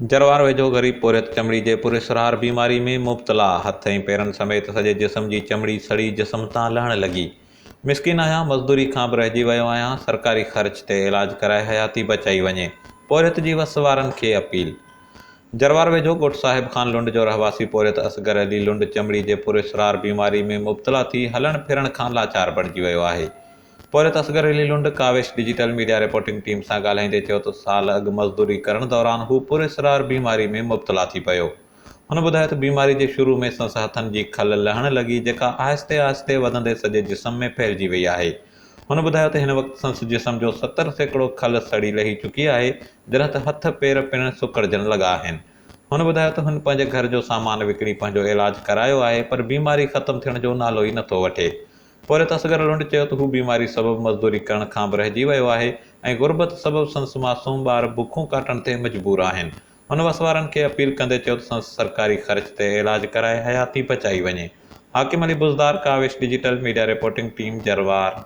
जरवार वेझो ग़रीब पोरियत चमड़ी जे पुरस्रार बीमारी में मुब्तला। हथ ऐं पेरनि समेत सॼे जिस्म जी चमड़ी सड़ी जिस्म तां लहण लॻी। मिस्किन आहियां, मज़दूरी खां बि रहिजी वियो आहियां। सरकारी ख़र्च ते इलाज कराए हयाती बचाई वञे। पोरियत जी वस वारनि खे अपील। जरवार वेझो ॻोठ साहिब खान लुंड जो रहवासी पोरियत असगर अली लुंड चमड़ी जे पुरस्रार बीमारी में मुब्तला थी हलण फिरण खां लाचार बणिजी वियो आहे। पोरियत असगर अली लुंड कावेश डिजिटल मीडिया रिपोर्टिंग टीम सां ॻाल्हाईंदे चयो त साल अॻु मज़दूरी करण दौरान हू पुरस्रार बीमारी में मुब्तला थी पियो। हुन ॿुधायो त बीमारी जे शुरू में संस हथनि जी खल लहण लॻी, जेका आहिस्ते आहिस्ते वधंदे सॼे जिस्म में फैलिजी वई आहे। हुन ॿुधायो त हिन वक़्तु संस जिस्म जो 70% खल सड़ी लही चुकी आहे, जॾहिं त हथ पेर पिण सुकड़जण लॻा आहिनि। हुन ॿुधायो त हुन पंहिंजे घर जो सामान विकिणी पंहिंजो इलाज करायो आहे, पर बीमारी ख़तमु थियण जो नालो ई नथो वठे। पोरियत असगर लुंड चयो त हू बीमारी सबबु मज़दूरी करण खां बि रहिजी वियो आहे ऐं गुरबत सबबु संस मासूम ॿार बुखूं काटण ते मजबूर आहिनि। हुन वसवारनि खे अपील कंदे चयो त संस सरकारी ख़र्च ते इलाज कराए हयाती बचाई वञे। Hakim Ali Buzdar, Kavesh digital media reporting team, जरवार।